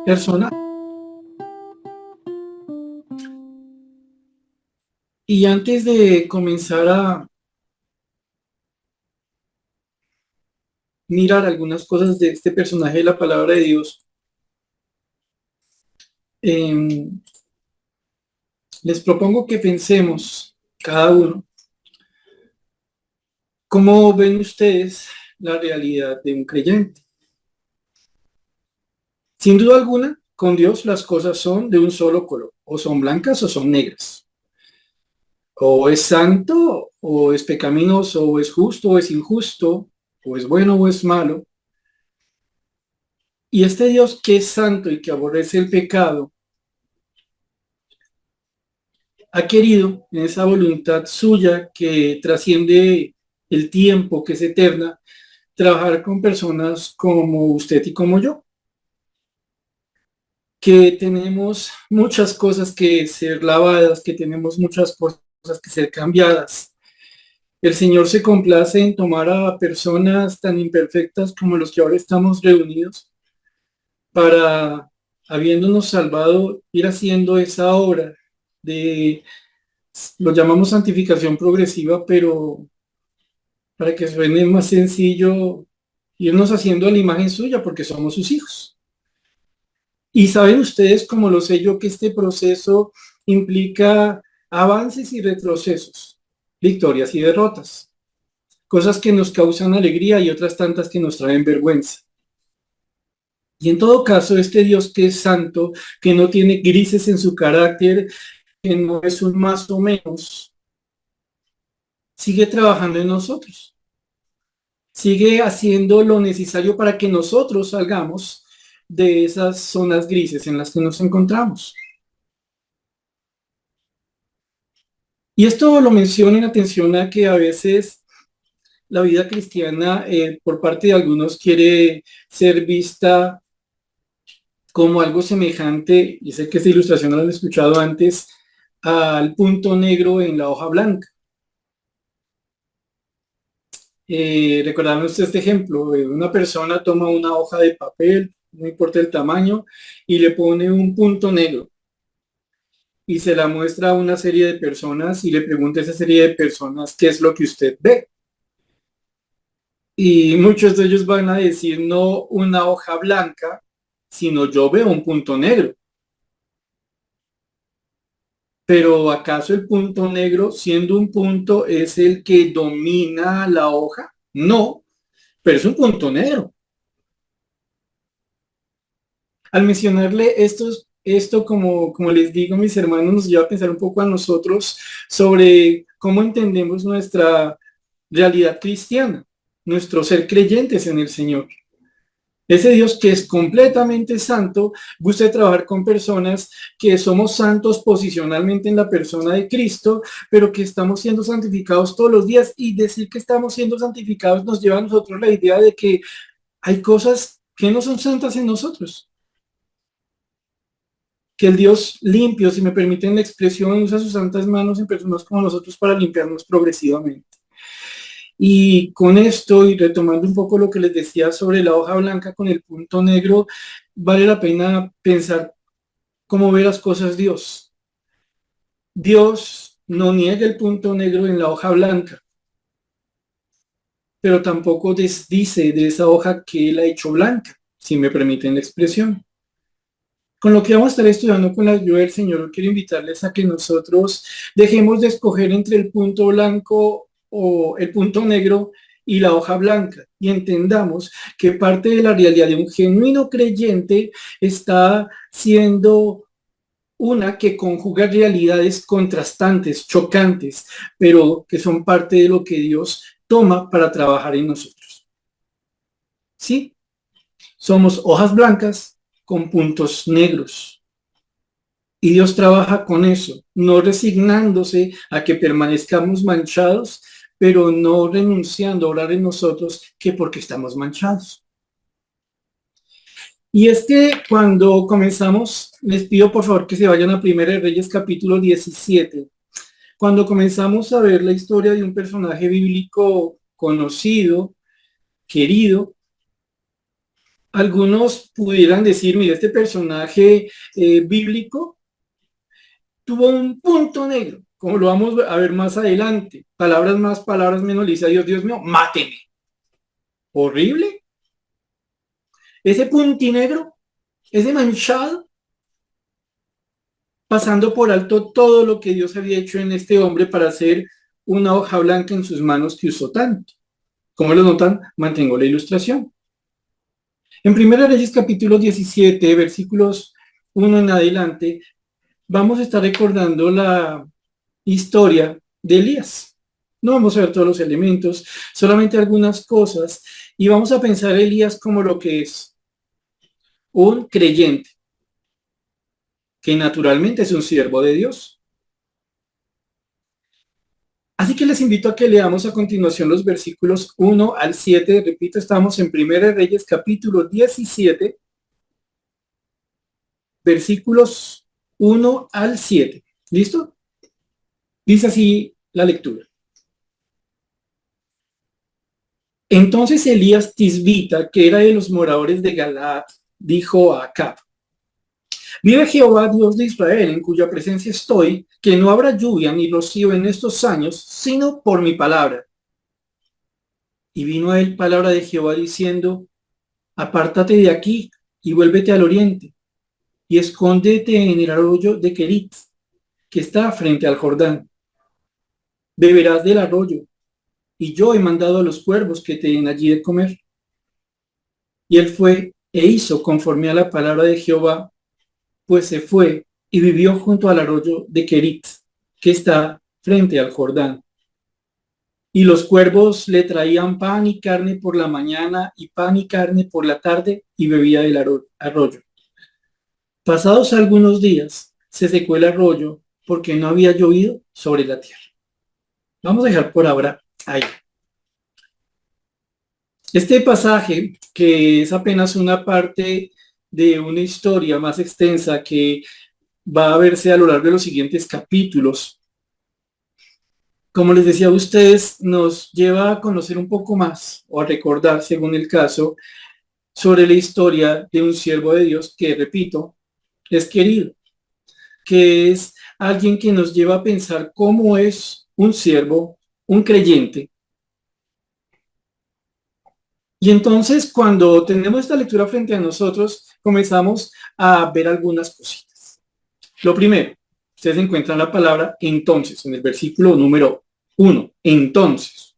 persona. Y antes de comenzar a mirar algunas cosas de este personaje de la palabra de Dios, eh, les propongo que pensemos cada uno cómo ven ustedes la realidad de un creyente. Sin duda alguna, con Dios las cosas son de un solo color, o son blancas o son negras. O es santo, o es pecaminoso, o es justo, o es injusto, o es bueno, o es malo. Y este Dios que es santo y que aborrece el pecado, ha querido en esa voluntad suya que trasciende el tiempo, que es eterna, trabajar con personas como usted y como yo, que tenemos muchas cosas que ser lavadas, que tenemos muchas cosas que ser cambiadas. El Señor se complace en tomar a personas tan imperfectas como los que ahora estamos reunidos para, habiéndonos salvado, ir haciendo esa obra de, lo llamamos santificación progresiva, pero para que suene más sencillo, irnos haciendo a la imagen suya porque somos sus hijos. Y saben ustedes, como lo sé yo, que este proceso implica avances y retrocesos, victorias y derrotas, cosas que nos causan alegría y otras tantas que nos traen vergüenza. Y en todo caso, este Dios que es santo, que no tiene grises en su carácter, que no es un más o menos, sigue trabajando en nosotros, sigue haciendo lo necesario para que nosotros salgamos de esas zonas grises en las que nos encontramos. Y esto lo menciono en atención a que a veces la vida cristiana por parte de algunos quiere ser vista como algo semejante, y sé que esta ilustración la han escuchado antes, al punto negro en la hoja blanca. Recordarme usted este ejemplo, una persona toma una hoja de papel, no importa el tamaño, y le pone un punto negro y se la muestra a una serie de personas y le pregunta a esa serie de personas qué es lo que usted ve. Y muchos de ellos van a decir no una hoja blanca, sino yo veo un punto negro. Pero ¿acaso el punto negro, siendo un punto, es el que domina la hoja? No, pero es un punto negro. Al mencionarle esto como les digo, mis hermanos, nos lleva a pensar un poco a nosotros sobre cómo entendemos nuestra realidad cristiana, nuestro ser creyentes en el Señor. Ese Dios que es completamente santo, gusta trabajar con personas que somos santos posicionalmente en la persona de Cristo, pero que estamos siendo santificados todos los días, y decir que estamos siendo santificados nos lleva a nosotros la idea de que hay cosas que no son santas en nosotros, que el Dios limpio, si me permiten la expresión, usa sus santas manos en personas como nosotros para limpiarnos progresivamente. Y con esto, y retomando un poco lo que les decía sobre la hoja blanca con el punto negro, vale la pena pensar cómo ve las cosas Dios. Dios no niega el punto negro en la hoja blanca, pero tampoco desdice de esa hoja que él ha hecho blanca, si me permiten la expresión. Con lo que vamos a estar estudiando con la ayuda del Señor, quiero invitarles a que nosotros dejemos de escoger entre el punto blanco o el punto negro y la hoja blanca, y entendamos que parte de la realidad de un genuino creyente está siendo una que conjuga realidades contrastantes, chocantes, pero que son parte de lo que Dios toma para trabajar en nosotros. ¿Sí? Somos hojas blancas con puntos negros. Y Dios trabaja con eso, no resignándose a que permanezcamos manchados, pero no renunciando a orar en nosotros que porque estamos manchados. Y es que cuando comenzamos, les pido por favor que se vayan a Primera de Reyes capítulo 17. Cuando comenzamos a ver la historia de un personaje bíblico conocido, querido, Algunos pudieran decir, mire, este personaje bíblico tuvo un punto negro, como lo vamos a ver más adelante. Palabras más, palabras menos, le dice a Dios, Dios mío, máteme. Horrible. Ese puntinegro, ese manchado, pasando por alto todo lo que Dios había hecho en este hombre para hacer una hoja blanca en sus manos que usó tanto. Como lo notan, mantengo la ilustración. En 1 Reyes capítulo 17, versículos 1 en adelante, vamos a estar recordando la historia de Elías. No vamos a ver todos los elementos, solamente algunas cosas, y vamos a pensar a Elías como lo que es un creyente, que naturalmente es un siervo de Dios. Así que les invito a que leamos a continuación los versículos 1 al 7. Repito, estamos en 1 Reyes capítulo 17, versículos 1 al 7. ¿Listo? Dice así la lectura. Entonces Elías Tisbita, que era de los moradores de Galaad, dijo a Acab: vive Jehová, Dios de Israel, en cuya presencia estoy, que no habrá lluvia ni rocío en estos años, sino por mi palabra. Y vino a él palabra de Jehová diciendo: apártate de aquí y vuélvete al oriente, y escóndete en el arroyo de Querit, que está frente al Jordán. Beberás del arroyo, y yo he mandado a los cuervos que te den allí de comer. Y él fue e hizo conforme a la palabra de Jehová, pues se fue y vivió junto al arroyo de Querit, que está frente al Jordán. Y los cuervos le traían pan y carne por la mañana y pan y carne por la tarde, y bebía del arroyo. Pasados algunos días, se secó el arroyo porque no había llovido sobre la tierra. Vamos a dejar por ahora ahí. Este pasaje, que es apenas una parte de una historia más extensa que va a verse a lo largo de los siguientes capítulos, como les decía a ustedes, nos lleva a conocer un poco más o a recordar, según el caso, sobre la historia de un siervo de Dios que, repito, es querido, que es alguien que nos lleva a pensar cómo es un siervo, un creyente. Y entonces, cuando tenemos esta lectura frente a nosotros, comenzamos a ver algunas cositas. Lo primero, ustedes encuentran la palabra entonces en el versículo número 1, entonces.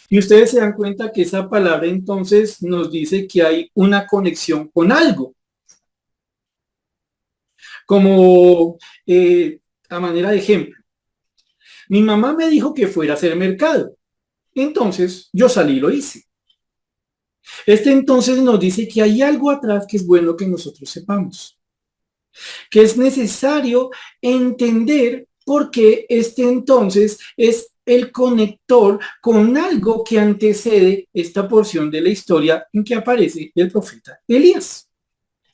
Y ustedes se dan cuenta que esa palabra entonces nos dice que hay una conexión con algo. Como a manera de ejemplo, mi mamá me dijo que fuera a hacer mercado. Entonces yo salí y lo hice. Este entonces nos dice que hay algo atrás que es bueno que nosotros sepamos. Que es necesario entender por qué este entonces es el conector con algo que antecede esta porción de la historia en que aparece el profeta Elías.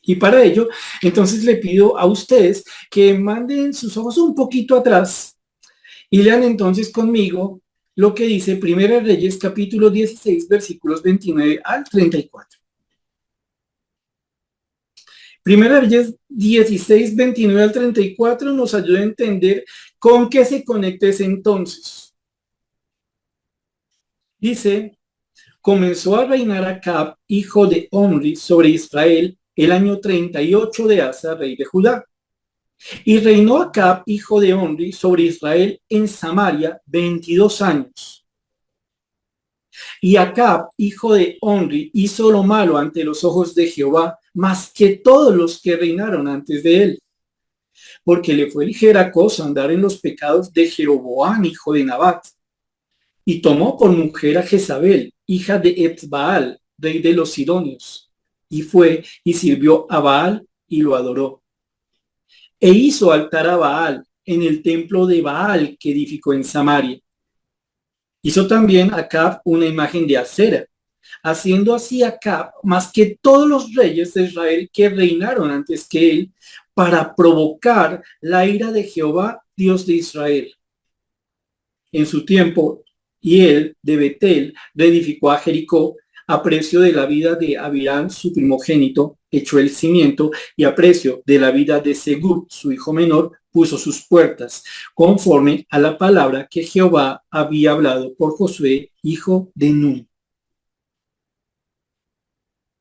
Y para ello, entonces le pido a ustedes que manden sus ojos un poquito atrás y lean entonces conmigo lo que dice 1 Reyes capítulo 16 versículos 29 al 34. 1 Reyes 16, 29 al 34 nos ayuda a entender con qué se conecta ese entonces. Dice: comenzó a reinar Acab, hijo de Omri, sobre Israel el año 38 de Asa, rey de Judá. Y reinó Acab, hijo de Omri, sobre Israel en Samaria 22 años. Y Acab, hijo de Omri, hizo lo malo ante los ojos de Jehová, más que todos los que reinaron antes de él, porque le fue ligera cosa andar en los pecados de Jeroboam, hijo de Nabat. Y tomó por mujer a Jezabel, hija de Etbaal, rey de los Sidonios, y fue y sirvió a Baal y lo adoró. E hizo altar a Baal en el templo de Baal que edificó en Samaria. Hizo también Acab una imagen de acera, haciendo así Acab más que todos los reyes de Israel que reinaron antes que él, para provocar la ira de Jehová, Dios de Israel. En su tiempo, y él de Betel reedificó a Jericó, a precio de la vida de Abirán, su primogénito, echó el cimiento, y a precio de la vida de Segub, su hijo menor, puso sus puertas, conforme a la palabra que Jehová había hablado por Josué, hijo de Nun.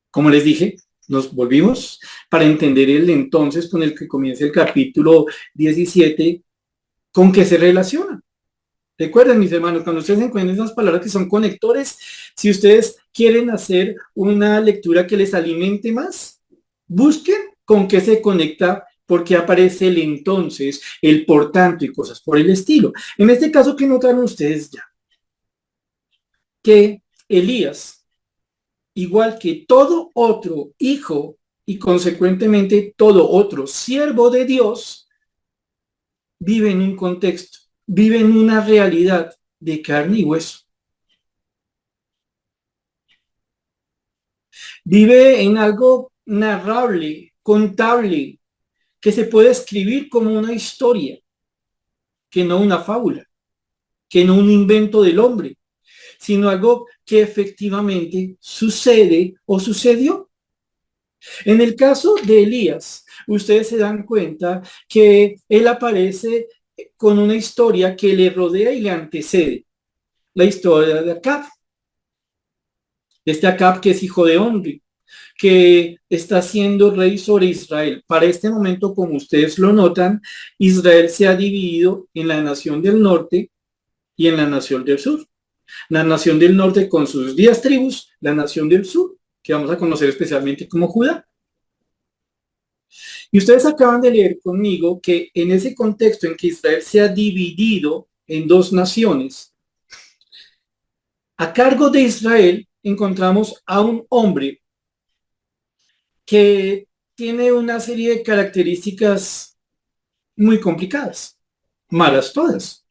Como les dije, nos volvimos para entender el entonces con el que comienza el capítulo 17, con qué se relaciona. Recuerden, mis hermanos, cuando ustedes encuentren esas palabras que son conectores, si ustedes quieren hacer una lectura que les alimente más, busquen con qué se conecta, porque aparece el entonces, el por tanto y cosas por el estilo. En este caso, ¿qué notaron ustedes ya? Que Elías, igual que todo otro hijo y consecuentemente todo otro siervo de Dios, vive en un contexto, vive en una realidad de carne y hueso. Vive en algo narrable, contable, que se puede escribir como una historia, que no una fábula, que no un invento del hombre, sino algo que efectivamente sucede o sucedió. En el caso de Elías, ustedes se dan cuenta que él aparece con una historia que le rodea y le antecede, la historia de Acab. Este Acab que es hijo de Omri, que está siendo rey sobre Israel. Para este momento, como ustedes lo notan, Israel se ha dividido en la nación del norte y en la nación del sur. La nación del norte con sus 10 tribus, la nación del sur, que vamos a conocer especialmente como Judá. Y ustedes acaban de leer conmigo que en ese contexto en que Israel se ha dividido en dos naciones, a cargo de Israel encontramos a un hombre que tiene una serie de características muy complicadas, malas todas.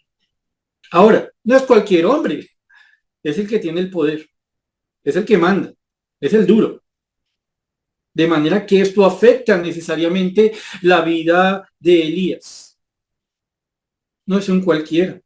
Ahora, no es cualquier hombre, es el que tiene el poder, es el que manda, es el duro. De manera que esto afecta necesariamente la vida de Elías. No es un cualquiera.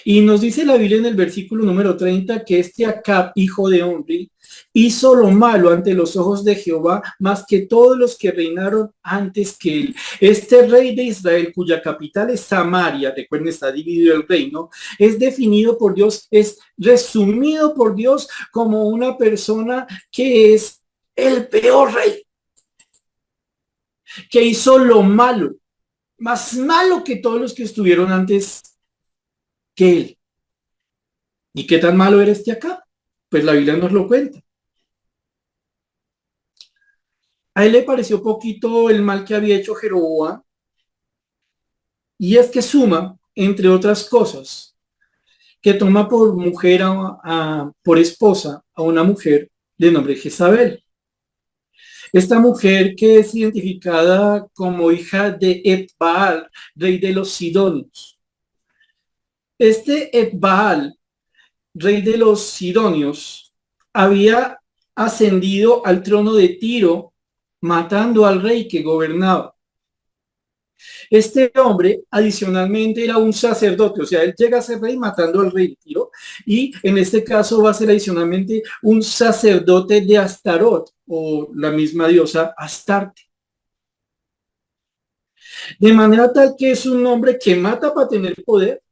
Y nos dice la Biblia en el versículo número 30 que este Acab, hijo de Omri, hizo lo malo ante los ojos de Jehová más que todos los que reinaron antes que él. Este rey de Israel, cuya capital es Samaria, recuerden, está dividido el reino, es definido por Dios, es resumido por Dios como una persona que es el peor rey, que hizo lo malo, más malo que todos los que estuvieron antes que él. ¿Y qué tan malo era este acá? Pues la Biblia nos lo cuenta. A él le pareció poquito el mal que había hecho Jeroboam, y es que suma, entre otras cosas, que toma por mujer, por esposa, a una mujer de nombre Jezabel. Esta mujer que es identificada como hija de Etbaal, rey de los Sidonios. Este Etbaal, rey de los Sidonios, había ascendido al trono de Tiro, matando al rey que gobernaba. Este hombre adicionalmente era un sacerdote, o sea, él llega a ser rey matando al rey de Tiro, y en este caso va a ser adicionalmente un sacerdote de Astarot, o la misma diosa Astarte. De manera tal que es un hombre que mata para tener poder,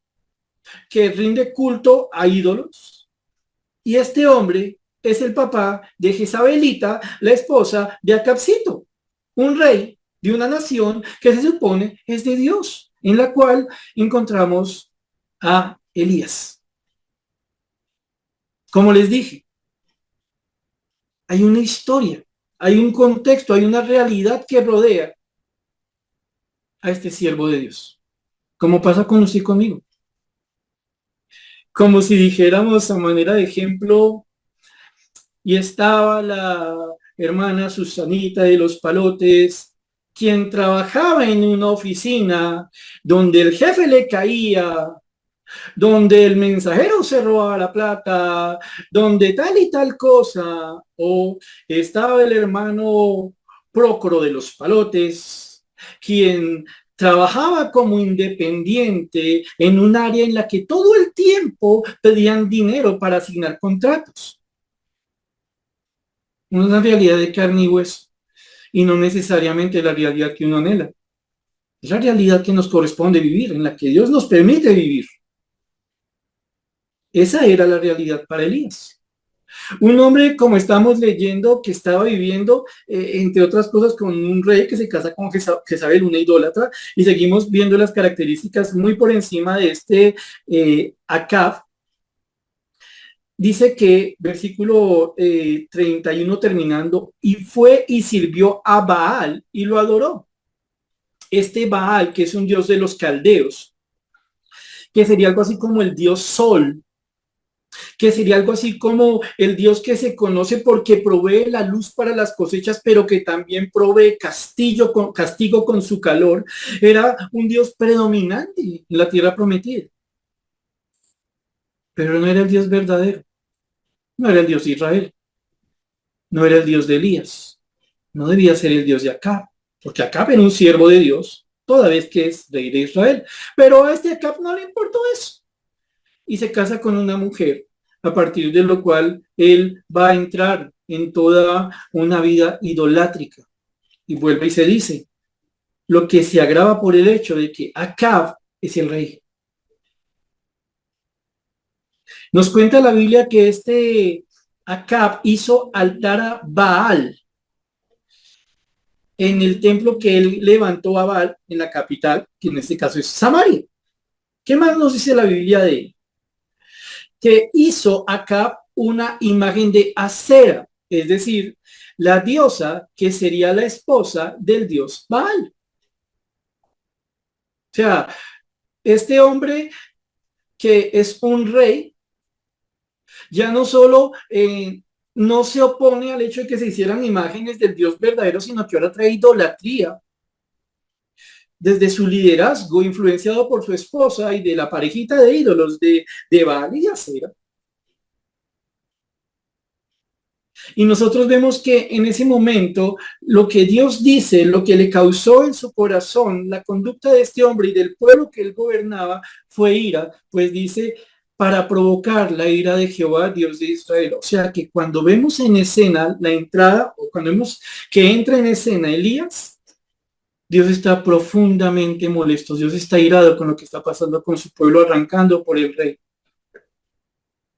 que rinde culto a ídolos, y este hombre es el papá de Jezabelita, la esposa de Acabcito, un rey de una nación que se supone es de Dios, en la cual encontramos a Elías. Como les dije, hay una historia, hay un contexto, hay una realidad que rodea a este siervo de Dios. Como pasa con usted y conmigo. Como si dijéramos a manera de ejemplo, y estaba la hermana Susanita de los Palotes, quien trabajaba en una oficina donde el jefe le caía, donde el mensajero se robaba la plata, donde tal y tal cosa, o estaba el hermano Prócoro de los Palotes, quien trabajaba como independiente en un área en la que todo el tiempo pedían dinero para asignar contratos. Una realidad de carne y hueso, y no necesariamente la realidad que uno anhela. Es la realidad que nos corresponde vivir, en la que Dios nos permite vivir. Esa era la realidad para Elías. Un hombre, como estamos leyendo, que estaba viviendo, entre otras cosas, con un rey que se casa con Jezabel, una idólatra, y seguimos viendo las características muy por encima de este Acab. Dice que, versículo 31 terminando, y fue y sirvió a Baal y lo adoró. Este Baal, que es un dios de los caldeos, que sería algo así como el dios Sol, que sería algo así como el Dios que se conoce porque provee la luz para las cosechas, pero que también provee castigo con su calor. Era un Dios predominante en la tierra prometida, pero no era el Dios verdadero, no era el Dios de Israel, no era el Dios de Elías, no debía ser el Dios de Acab, porque Acab era un siervo de Dios, toda vez que es rey de Israel, pero a este Acab no le importó eso, y se casa con una mujer, a partir de lo cual él va a entrar en toda una vida idolátrica. Y vuelve y se dice, lo que se agrava por el hecho de que Acab es el rey. Nos cuenta la Biblia que este Acab hizo altar a Baal en el templo que él levantó a Baal en la capital, que en este caso es Samaria. ¿Qué más nos dice la Biblia de él? Que hizo Acab una imagen de Acera, es decir, la diosa que sería la esposa del dios Baal. O sea, este hombre que es un rey, ya no solo no se opone al hecho de que se hicieran imágenes del Dios verdadero, sino que ahora trae idolatría desde su liderazgo, influenciado por su esposa y de la parejita de ídolos de Baal y Acera. Y nosotros vemos que en ese momento lo que Dios dice, lo que le causó en su corazón, la conducta de este hombre y del pueblo que él gobernaba fue ira, pues dice, para provocar la ira de Jehová, Dios de Israel. O sea que cuando vemos en escena la entrada, o cuando vemos que entra en escena Elías, Dios está profundamente molesto, Dios está irado con lo que está pasando con su pueblo, arrancando por el rey.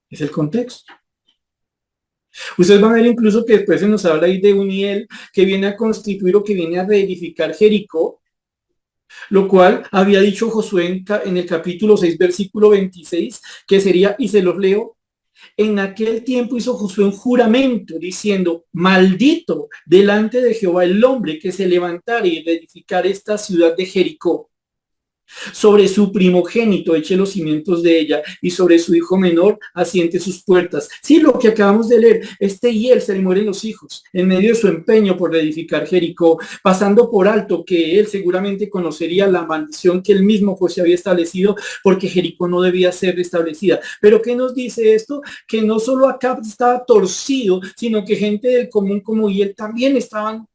Es el contexto. Ustedes van a ver incluso que después se nos habla ahí de Uniel que viene a constituir o que viene a reedificar Jericó, lo cual había dicho Josué en el capítulo 6, versículo 26, que sería, y se los leo, en aquel tiempo hizo Josué un juramento diciendo, maldito delante de Jehová el hombre que se levantara y reedificar esta ciudad de Jericó. Sobre su primogénito eche los cimientos de ella y sobre su hijo menor asiente sus puertas. Sí, lo que acabamos de leer, Hiel se le mueren los hijos en medio de su empeño por edificar Jericó, pasando por alto que él seguramente conocería la maldición que él mismo José había establecido porque Jericó no debía ser restablecida. Pero ¿qué nos dice esto? Que no solo Acab estaba torcido, sino que gente del común como Hiel también estaban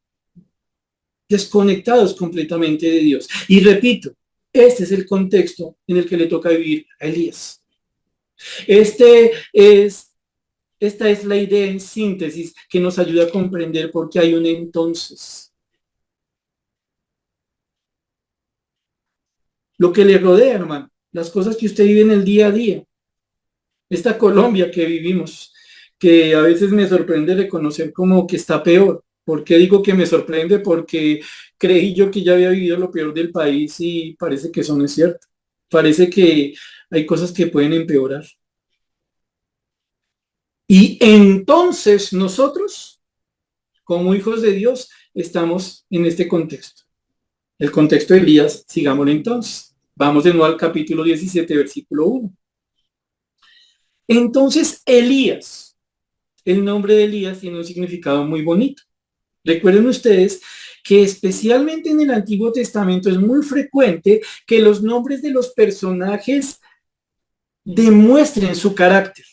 desconectados completamente de Dios. Y repito, este es el contexto en el que le toca vivir a Elías. Esta es la idea en síntesis que nos ayuda a comprender por qué hay un entonces. Lo que le rodea, hermano, las cosas que usted vive en el día a día, esta Colombia que vivimos, que a veces me sorprende reconocer como que está peor. ¿Por qué digo que me sorprende? Porque creí yo que ya había vivido lo peor del país y parece que eso no es cierto. Parece que hay cosas que pueden empeorar. Y entonces nosotros, como hijos de Dios, estamos en este contexto. El contexto de Elías, sigámoslo entonces. Vamos de nuevo al capítulo 17, versículo 1. Entonces Elías, el nombre de Elías tiene un significado muy bonito. Recuerden ustedes que especialmente en el Antiguo Testamento es muy frecuente que los nombres de los personajes demuestren su carácter,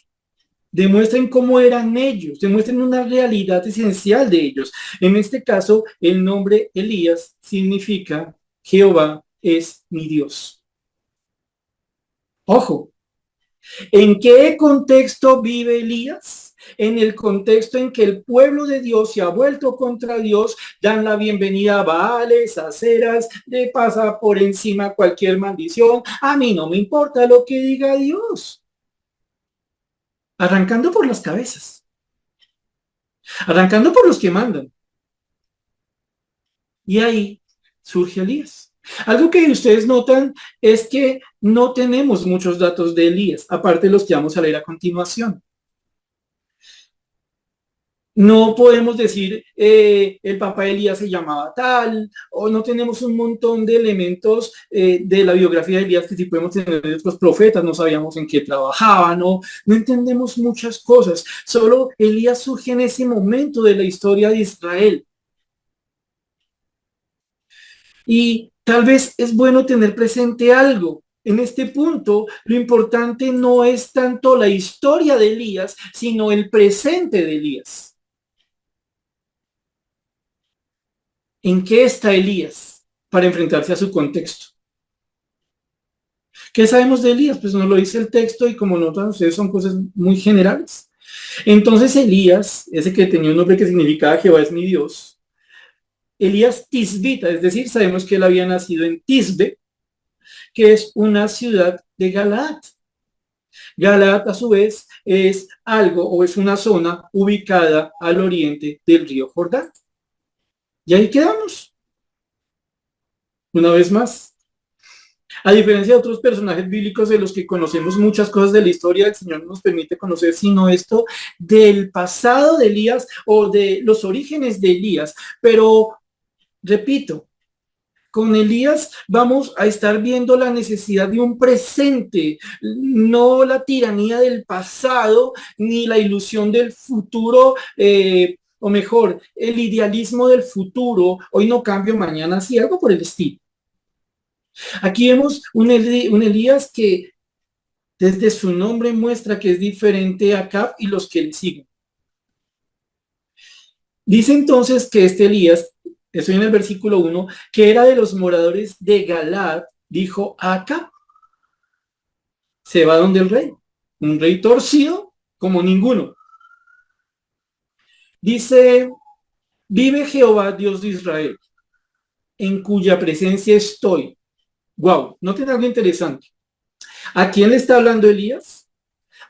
demuestren cómo eran ellos, demuestren una realidad esencial de ellos. En este caso, el nombre Elías significa Jehová es mi Dios. Ojo, ¿en qué contexto vive Elías? En el contexto en que el pueblo de Dios se ha vuelto contra Dios, dan la bienvenida a Baales, a Aceras, le pasa por encima cualquier maldición. A mí no me importa lo que diga Dios. Arrancando por las cabezas, arrancando por los que mandan. Y ahí surge Elías. Algo que ustedes notan es que no tenemos muchos datos de Elías, aparte de los que vamos a leer a continuación. No podemos decir el papá de Elías se llamaba tal, o no tenemos un montón de elementos de la biografía de Elías que sí podemos tener de otros profetas, no sabíamos en qué trabajaban, no entendemos muchas cosas. Solo Elías surge en ese momento de la historia de Israel. Y tal vez es bueno tener presente algo. En este punto, lo importante no es tanto la historia de Elías, sino el presente de Elías. ¿En qué está Elías para enfrentarse a su contexto? ¿Qué sabemos de Elías? Pues nos lo dice el texto y como notan ustedes son cosas muy generales. Entonces Elías, ese que tenía un nombre que significaba Jehová es mi Dios, Elías Tisbita, es decir, sabemos que él había nacido en Tisbe, que es una ciudad de Galaad. Galaad a su vez es algo o es una zona ubicada al oriente del río Jordán. Y ahí quedamos. Una vez más, a diferencia de otros personajes bíblicos de los que conocemos muchas cosas de la historia, el Señor nos permite conocer sino esto del pasado de Elías o de los orígenes de Elías. Pero, repito, con Elías vamos a estar viendo la necesidad de un presente, no la tiranía del pasado, ni la ilusión del futuro, o mejor, el idealismo del futuro, hoy no cambio, mañana sí, algo por el estilo. Aquí vemos un Elías que desde su nombre muestra que es diferente a Acab y los que le siguen. Dice entonces que este Elías, estoy en el versículo 1, que era de los moradores de Galaad, dijo a Acab, se va donde el rey, un rey torcido como ninguno. Dice, vive Jehová, Dios de Israel, en cuya presencia estoy. Wow, ¿no tiene algo interesante? ¿A quién le está hablando Elías?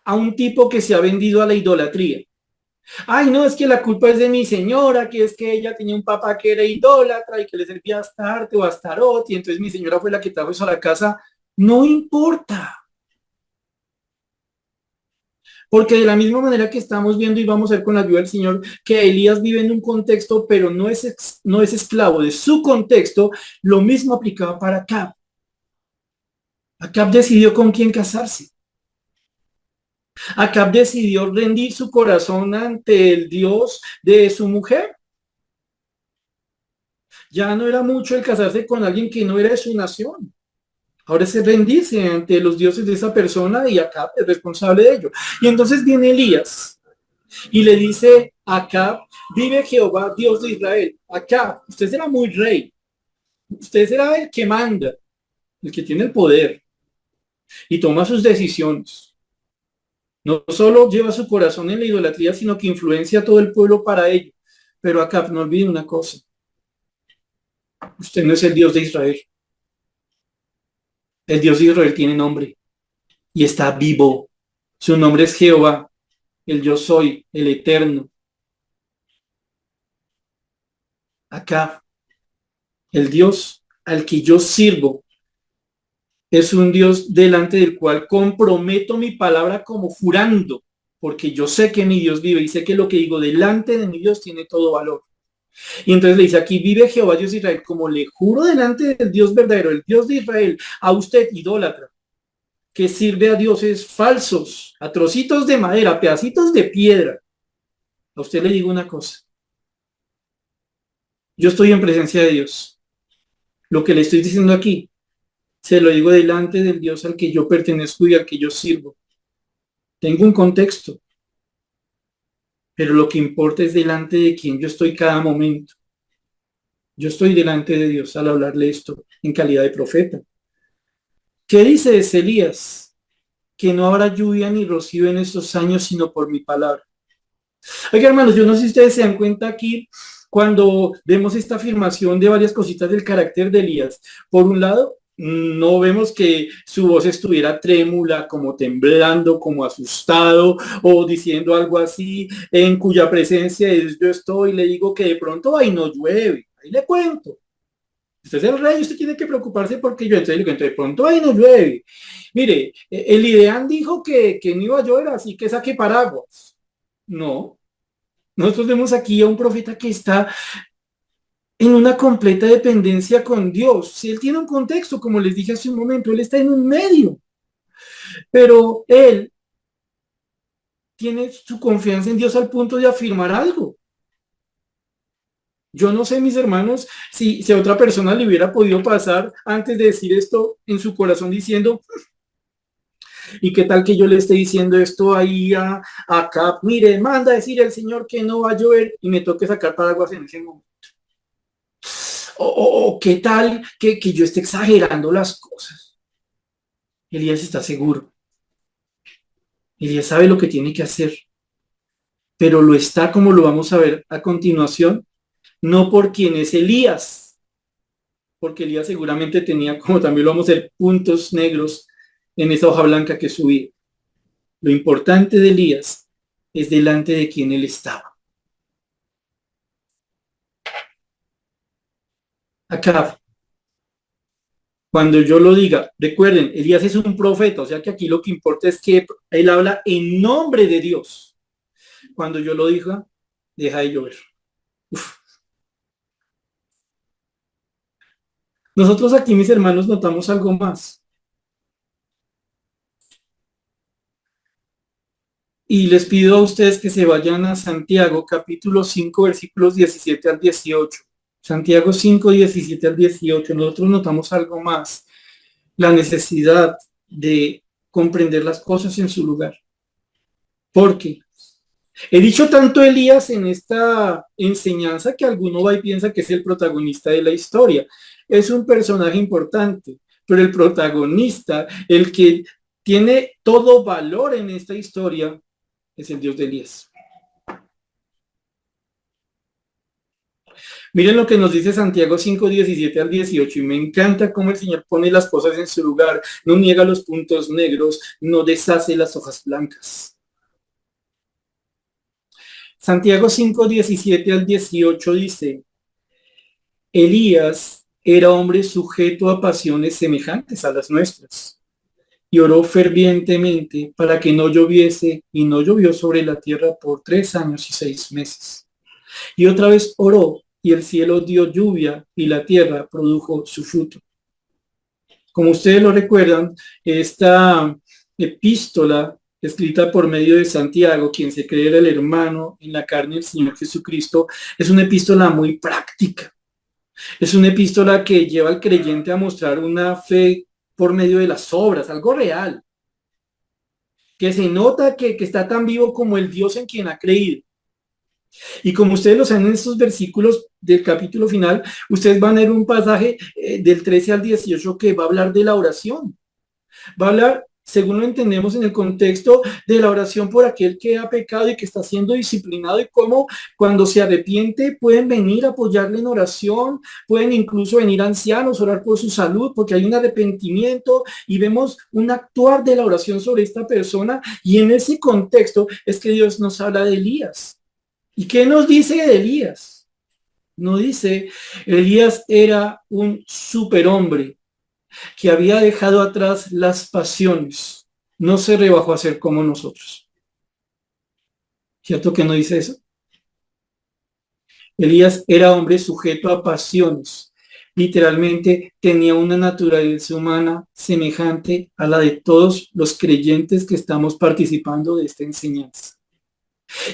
A un tipo que se ha vendido a la idolatría. Ay, no, es que la culpa es de mi señora, que es que ella tenía un papá que era idólatra y que le servía a Astarte o a Astarot, y entonces mi señora fue la que trajo eso a la casa. No importa. Porque de la misma manera que estamos viendo y vamos a ver con la ayuda del Señor, que Elías vive en un contexto, pero no es esclavo de su contexto, lo mismo aplicaba para Acab. Acab decidió con quién casarse. Acab decidió rendir su corazón ante el Dios de su mujer. Ya no era mucho el casarse con alguien que no era de su nación. Ahora se rendirse ante los dioses de esa persona y Acab es responsable de ello. Y entonces viene Elías y le dice a Acab, vive Jehová, Dios de Israel. Acab, usted será muy rey. Usted será el que manda, el que tiene el poder y toma sus decisiones. No solo lleva su corazón en la idolatría, sino que influencia a todo el pueblo para ello. Pero Acab, no olvide una cosa. Usted no es el Dios de Israel. El Dios de Israel tiene nombre y está vivo. Su nombre es Jehová, el yo soy, el eterno. Acá, el Dios al que yo sirvo es un Dios delante del cual comprometo mi palabra como jurando, porque yo sé que mi Dios vive y sé que lo que digo delante de mi Dios tiene todo valor. Y entonces le dice, aquí vive Jehová Dios de Israel, como le juro delante del Dios verdadero, el Dios de Israel, a usted idólatra, que sirve a dioses falsos, a trocitos de madera, a pedacitos de piedra. A usted le digo una cosa. Yo estoy en presencia de Dios. Lo que le estoy diciendo aquí, se lo digo delante del Dios al que yo pertenezco y al que yo sirvo. Tengo un contexto, pero lo que importa es delante de quien yo estoy cada momento. Yo estoy delante de Dios al hablarle esto. en calidad de profeta. ¿Qué dice ese Elías? Que no habrá lluvia ni rocío en estos años, sino por mi palabra. Oiga, hermanos, yo no sé si ustedes se dan cuenta aquí cuando vemos esta afirmación de varias cositas del carácter de Elías. Por un lado, no vemos que su voz estuviera trémula, como temblando, como asustado o diciendo algo así, en cuya presencia yo estoy y le digo que de pronto ahí no llueve, ahí le cuento. Usted es el rey, usted tiene que preocuparse porque yo entonces le cuento, de pronto ahí no llueve. Mire, el Ideán dijo que no iba a llover, así que saque paraguas. No, nosotros vemos aquí a un profeta que está en una completa dependencia con Dios. Si él tiene un contexto, como les dije hace un momento, él está en un medio, pero él tiene su confianza en Dios al punto de afirmar algo. Yo no sé, mis hermanos, si a otra persona le hubiera podido pasar antes de decir esto en su corazón diciendo, ¿y qué tal que yo le esté diciendo esto ahí acá? Mire, manda a decir el Señor que no va a llover y me toque sacar paraguas en ese momento. O qué tal que yo esté exagerando las cosas. Elías está seguro. Elías sabe lo que tiene que hacer, pero lo está, como lo vamos a ver a continuación, no por quien es Elías, porque Elías seguramente tenía, como también lo vamos a ver, puntos negros en esa hoja blanca que subí. Lo importante de Elías es delante de quien él estaba. Acá, cuando yo lo diga, recuerden, Elías es un profeta, o sea que aquí lo que importa es que él habla en nombre de Dios. Cuando yo lo diga, deja de llover. Uf. Nosotros aquí, mis hermanos, notamos algo más. Y les pido a ustedes que se vayan a Santiago, capítulo 5, versículos 17 al 18. Santiago 5, 17 al 18. Nosotros notamos algo más. La necesidad de comprender las cosas en su lugar. Porque he dicho tanto Elías en esta enseñanza que alguno va y piensa que es el protagonista de la historia. Es un personaje importante, pero el protagonista, el que tiene todo valor en esta historia, es el Dios de Elías. Miren lo que nos dice Santiago 5, 17 al 18, y me encanta cómo el Señor pone las cosas en su lugar, no niega los puntos negros, no deshace las hojas blancas. Santiago 5, 17 al 18 dice, Elías era hombre sujeto a pasiones semejantes a las nuestras, y oró fervientemente para que no lloviese, y no llovió sobre la tierra por 3 años y 6 meses. Y otra vez oró, y el cielo dio lluvia, y la tierra produjo su fruto. Como ustedes lo recuerdan, esta epístola escrita por medio de Santiago, quien se cree era el hermano en la carne del Señor Jesucristo, es una epístola muy práctica. Es una epístola que lleva al creyente a mostrar una fe por medio de las obras, algo real, que se nota que está tan vivo como el Dios en quien ha creído. Y como ustedes lo saben en estos versículos del capítulo final, ustedes van a ver un pasaje del 13 al 18 que va a hablar de la oración. Va a hablar, según lo entendemos en el contexto, de la oración por aquel que ha pecado y que está siendo disciplinado, y cómo cuando se arrepiente pueden venir a apoyarle en oración, pueden incluso venir ancianos, orar por su salud, porque hay un arrepentimiento, y vemos un actuar de la oración sobre esta persona, y en ese contexto es que Dios nos habla de Elías. ¿Y qué nos dice de Elías? Nos dice, Elías era un superhombre que había dejado atrás las pasiones. No se rebajó a ser como nosotros. ¿Cierto que no dice eso? Elías era hombre sujeto a pasiones. Literalmente tenía una naturaleza humana semejante a la de todos los creyentes que estamos participando de esta enseñanza.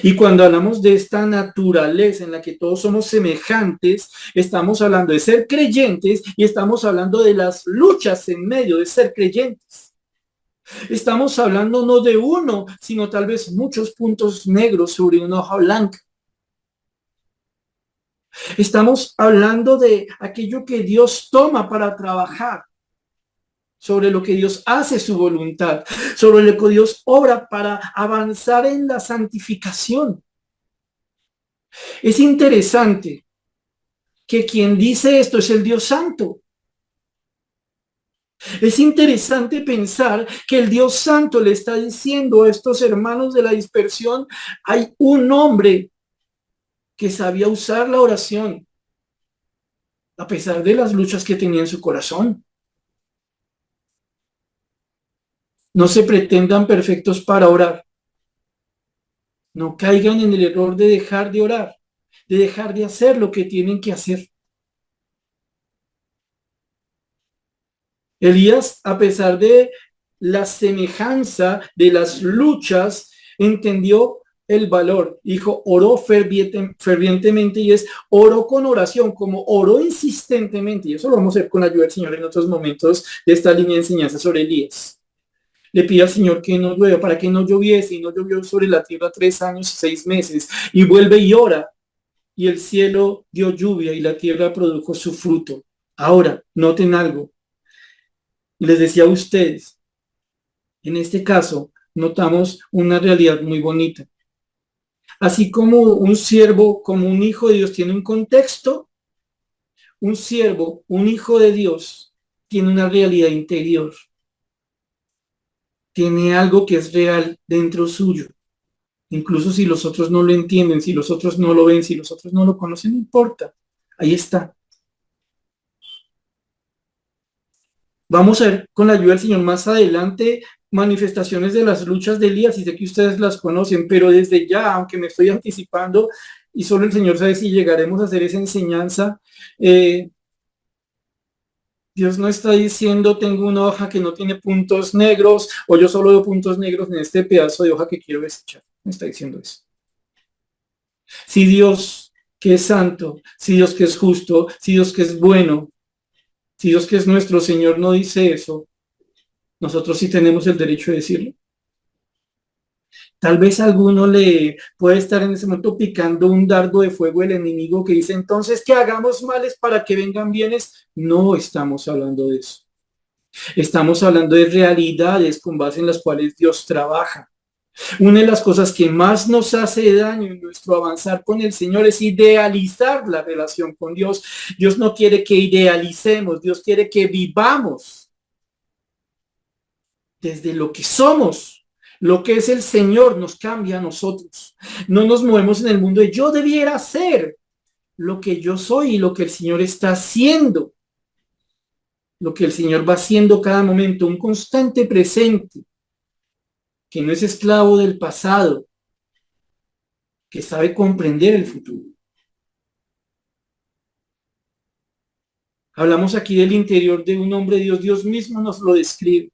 Y cuando hablamos de esta naturaleza en la que todos somos semejantes, estamos hablando de ser creyentes y estamos hablando de las luchas en medio de ser creyentes. Estamos hablando no de uno, sino tal vez muchos puntos negros sobre una hoja blanca. Estamos hablando de aquello que Dios toma para trabajar, sobre lo que Dios hace su voluntad, sobre lo que Dios obra para avanzar en la santificación. Es interesante que quien dice esto es el Dios Santo. Es interesante pensar que el Dios Santo le está diciendo a estos hermanos de la dispersión, hay un hombre que sabía usar la oración a pesar de las luchas que tenía en su corazón. No se pretendan perfectos para orar. No caigan en el error de dejar de orar, de dejar de hacer lo que tienen que hacer. Elías, a pesar de la semejanza de las luchas, entendió el valor. Dijo, oró fervientemente y es oró con oración, como oró insistentemente. Y eso lo vamos a ver con la ayuda del Señor en otros momentos de esta línea de enseñanza sobre Elías. Le pide al Señor que no llueva, para que no lloviese, y no llovió sobre la tierra 3 años y 6 meses. Y vuelve y ora, y el cielo dio lluvia y la tierra produjo su fruto. Ahora, noten algo. Les decía a ustedes, en este caso, notamos una realidad muy bonita. Así como un siervo, como un hijo de Dios tiene un contexto, un siervo, un hijo de Dios, tiene una realidad interior. Tiene algo que es real dentro suyo. Incluso si los otros no lo entienden, si los otros no lo ven, si los otros no lo conocen, no importa. Ahí está. Vamos a ver con la ayuda del Señor más adelante manifestaciones de las luchas de Elías, y sé que ustedes las conocen, pero desde ya, aunque me estoy anticipando, y solo el Señor sabe si llegaremos a hacer esa enseñanza, Dios no está diciendo tengo una hoja que no tiene puntos negros o yo solo veo puntos negros en este pedazo de hoja que quiero desechar. No está diciendo eso. Si Dios que es santo, si Dios que es justo, si Dios que es bueno, si Dios que es nuestro Señor no dice eso, nosotros sí tenemos el derecho de decirlo. Tal vez a alguno le puede estar en ese momento picando un dardo de fuego el enemigo que dice entonces que hagamos males para que vengan bienes. No estamos hablando de eso. Estamos hablando de realidades con base en las cuales Dios trabaja. Una de las cosas que más nos hace daño en nuestro avanzar con el Señor es idealizar la relación con Dios. Dios no quiere que idealicemos, Dios quiere que vivamos desde lo que somos. Lo que es el Señor nos cambia a nosotros. No nos movemos en el mundo de yo debiera ser lo que yo soy y lo que el Señor está haciendo. Lo que el Señor va haciendo cada momento, un constante presente, que no es esclavo del pasado, que sabe comprender el futuro. Hablamos aquí del interior de un hombre de Dios, Dios mismo nos lo describe.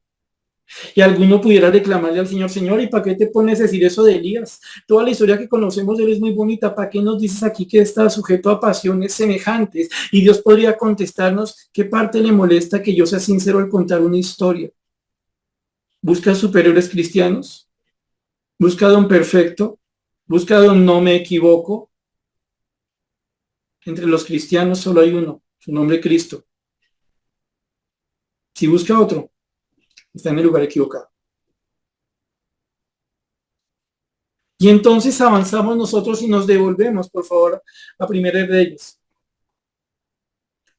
Y alguno pudiera reclamarle al Señor, Señor, ¿y para qué te pones a decir eso de Elías? Toda la historia que conocemos de él es muy bonita, ¿para qué nos dices aquí que está sujeto a pasiones semejantes? Y Dios podría contestarnos, ¿qué parte le molesta que yo sea sincero al contar una historia? ¿Busca superiores cristianos? ¿Busca don perfecto? ¿Busca don no me equivoco? Entre los cristianos solo hay uno, su nombre Cristo. Si busca otro, está en el lugar equivocado. Y entonces avanzamos nosotros y nos devolvemos, por favor, a Primera Reyes.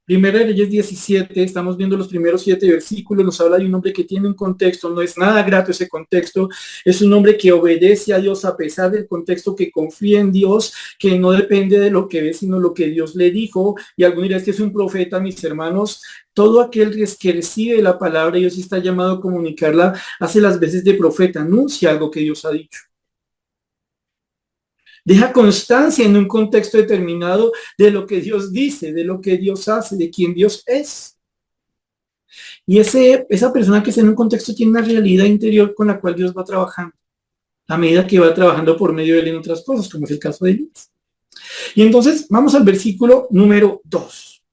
Primera Reyes 17, estamos viendo los primeros 7 versículos, nos habla de un hombre que tiene un contexto, no es nada grato ese contexto, es un hombre que obedece a Dios a pesar del contexto, que confía en Dios, que no depende de lo que ve, sino lo que Dios le dijo, y algunos dirán que es un profeta, mis hermanos. Todo aquel que recibe la palabra, Dios está llamado a comunicarla, hace las veces de profeta, anuncia algo que Dios ha dicho. Deja constancia en un contexto determinado de lo que Dios dice, de lo que Dios hace, de quién Dios es. Y esa persona que está en un contexto tiene una realidad interior con la cual Dios va trabajando, a medida que va trabajando por medio de él en otras cosas, como es el caso de Elías. Y entonces vamos al versículo número 2.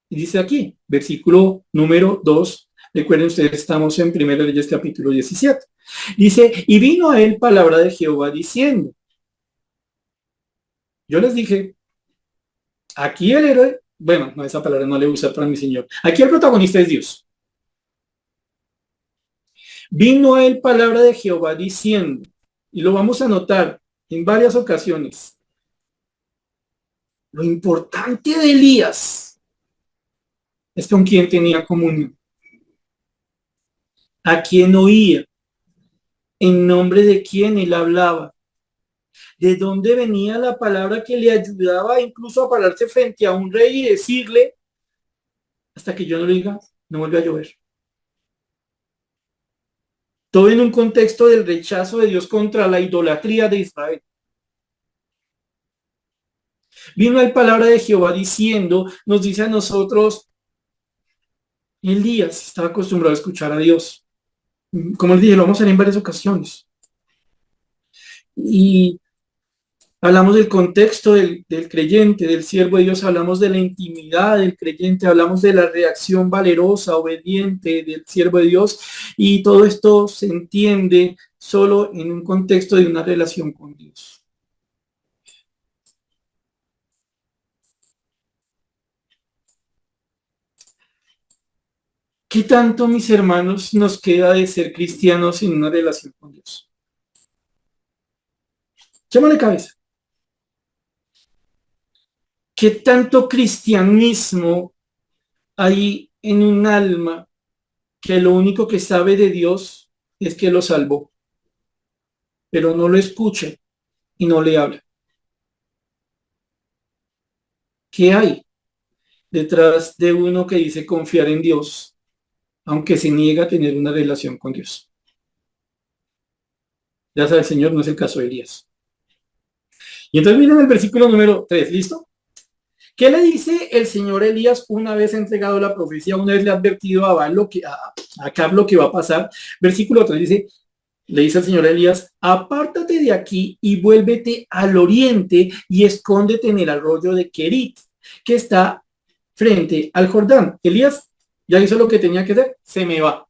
Y dice aquí, versículo número 2. Recuerden ustedes, estamos en 1 Reyes capítulo 17. Dice, y vino a él palabra de Jehová diciendo, yo les dije Aquí el héroe, bueno, no, esa palabra no le usa para mi señor. Aquí el protagonista es Dios. Vino a él palabra de Jehová diciendo, y lo vamos a notar en varias ocasiones, lo importante de Elías es con quien tenía comunión, a quien oía, en nombre de quien él hablaba, de dónde venía la palabra que le ayudaba incluso a pararse frente a un rey y decirle, hasta que yo no le diga, no vuelve a llover. Todo en un contexto del rechazo de Dios contra la idolatría de Israel. Vino la palabra de Jehová diciendo, nos dice a nosotros, Elías estaba acostumbrado a escuchar a Dios. Como les dije, lo vamos a hacer en varias ocasiones. Y hablamos del contexto del creyente, del siervo de Dios, hablamos de la intimidad del creyente, hablamos de la reacción valerosa, obediente del siervo de Dios, y todo esto se entiende solo en un contexto de una relación con Dios. ¿Qué tanto, mis hermanos, nos queda de ser cristianos sin una relación con Dios? Llámale cabeza. ¿Qué tanto cristianismo hay en un alma que lo único que sabe de Dios es que lo salvó, pero no lo escucha y no le habla? ¿Qué hay detrás de uno que dice confiar en Dios, aunque se niega a tener una relación con Dios? Ya sabe el Señor, no es el caso de Elías. Y entonces miren el versículo número 3, ¿listo? ¿Qué le dice el señor Elías una vez entregado la profecía, una vez le ha advertido a Acab lo que va a pasar? Versículo 3 dice, le dice al señor Elías, apártate de aquí y vuélvete al oriente y escóndete en el arroyo de Kerit, que está frente al Jordán. Elías ya hizo lo que tenía que hacer, se me va.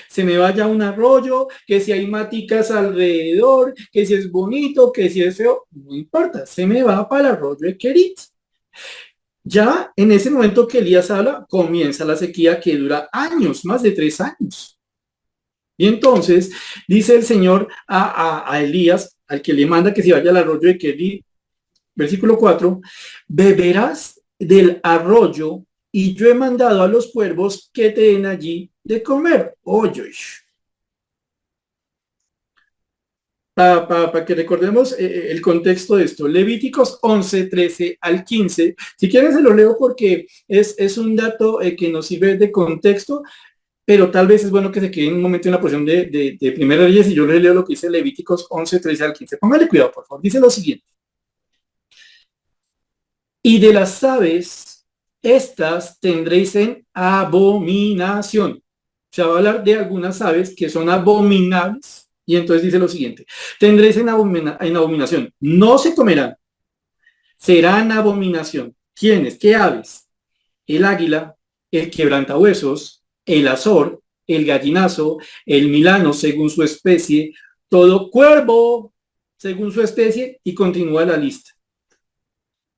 Se me vaya a un arroyo, que si hay maticas alrededor, que si es bonito, que si es feo, no importa, se me va para el arroyo de Kerit. Ya en ese momento que Elías habla, comienza la sequía que dura años, más de 3 años. Y entonces dice el Señor a Elías, al que le manda que se vaya al arroyo de Kerit, versículo 4, beberás del arroyo y yo he mandado a los cuervos que te den allí de comer. Oye, para que recordemos el contexto de esto. Levíticos 11, 13 al 15. Si quieren se lo leo porque es un dato que nos sirve de contexto, pero tal vez es bueno que se quede en un momento en la posición de Primera Reyes y yo le leo lo que dice Levíticos 11, 13 al 15. Póngale cuidado, por favor. Dice lo siguiente. Y de las aves, estas tendréis en abominación. Se va a hablar de algunas aves que son abominables. Y entonces dice lo siguiente, tendréis en abominación, no se comerán, serán abominación. ¿Quiénes? ¿Qué aves? El águila, el quebrantahuesos, el azor, el gallinazo, el milano según su especie, todo cuervo según su especie, y continúa la lista.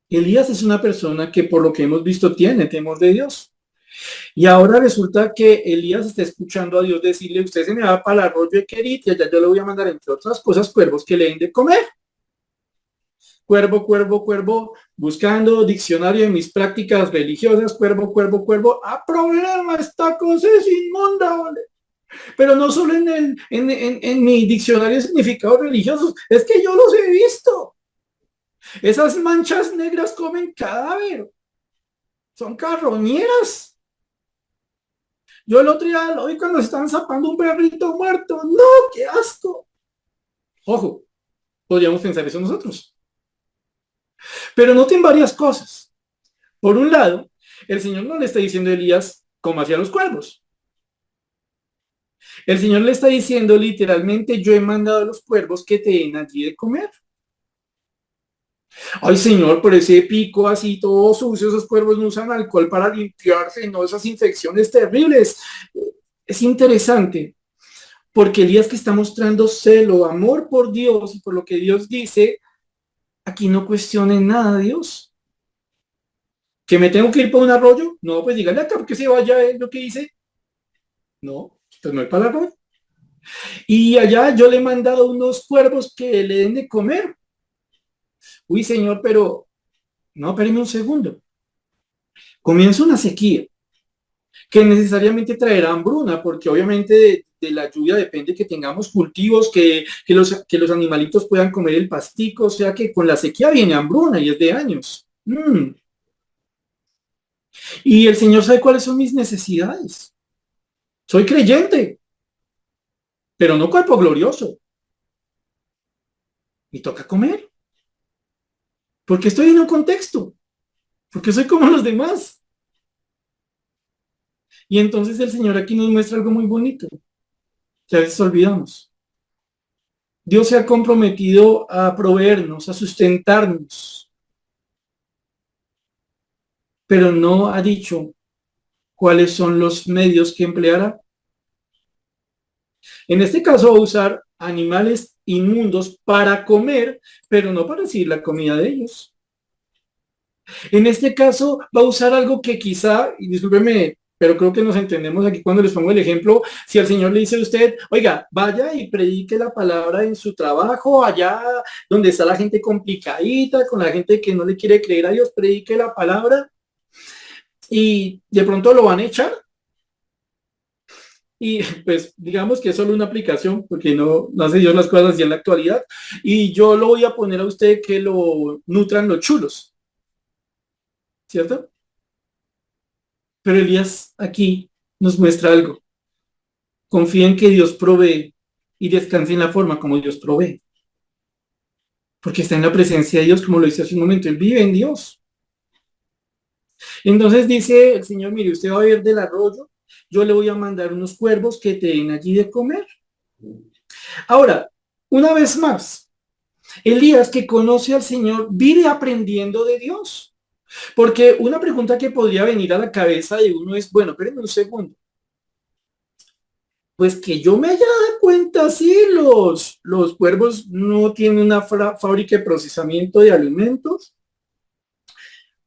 Elías es una persona que por lo que hemos visto tiene temor de Dios. Y ahora resulta que Elías está escuchando a Dios decirle, usted se me va para el arroyo de Kerit y allá yo le voy a mandar, entre otras cosas, cuervos que le den de comer. Cuervo, cuervo, cuervo, buscando diccionario de mis prácticas religiosas, cuervo, cuervo, cuervo. ¡Ah, problema! Esta cosa es inmunda, ¿vale? Pero no solo en mi diccionario de significados religiosos, es que yo los he visto. Esas manchas negras comen cadáver. Son carroñeras. Yo el otro día lo vi cuando estaban zapando un perrito muerto. ¡No, qué asco! Ojo, podríamos pensar eso nosotros. Pero noten varias cosas. Por un lado, el Señor no le está diciendo a Elías cómo hacía los cuervos. El Señor le está diciendo literalmente, yo he mandado a los cuervos que te den allí de comer. Ay, Señor, por ese pico así todo sucio, esos cuervos no usan alcohol para limpiarse, no, esas infecciones terribles. Es interesante, porque Elías, que está mostrando celo, amor por Dios y por lo que Dios dice, aquí no cuestione nada a Dios. ¿Que me tengo que ir para un arroyo? No, pues dígale acá que se vaya lo que dice. No, pues no es para el arroyo. Y allá yo le he mandado unos cuervos que le den de comer. Uy, señor, pero no, espéreme un segundo. Comienza una sequía que necesariamente traerá hambruna, porque obviamente de la lluvia depende que tengamos cultivos, que los animalitos puedan comer el pastico, o sea que con la sequía viene hambruna y es de años. Y el Señor sabe cuáles son mis necesidades. Soy creyente, pero no cuerpo glorioso. Me toca comer, porque estoy en un contexto, porque soy como los demás. Y entonces el Señor aquí nos muestra algo muy bonito, que a veces olvidamos. Dios se ha comprometido a proveernos, a sustentarnos, pero no ha dicho cuáles son los medios que empleará. En este caso va a usar animales inmundos para comer, pero no para recibir la comida de ellos. En este caso va a usar algo que quizá, y discúlpeme, pero creo que nos entendemos aquí cuando les pongo el ejemplo, si el Señor le dice a usted, oiga, vaya y predique la palabra en su trabajo, allá donde está la gente complicadita, con la gente que no le quiere creer a Dios, predique la palabra y de pronto lo van a echar. Y pues digamos que es solo una aplicación porque no hace Dios las cosas así en la actualidad. Y yo lo voy a poner a usted que lo nutran los chulos, ¿cierto? Pero Elías aquí nos muestra algo. Confía en que Dios provee y descanse en la forma como Dios provee. Porque está en la presencia de Dios, como lo dice hace un momento. Él vive en Dios. Entonces dice el Señor, mire, usted va a ver del arroyo, yo le voy a mandar unos cuervos que te den allí de comer. Ahora, una vez más, Elías que conoce al Señor vive aprendiendo de Dios. Porque una pregunta que podría venir a la cabeza de uno es, bueno, espérenme un segundo. Pues que yo me haya dado cuenta, sí, los cuervos no tienen una fábrica de procesamiento de alimentos.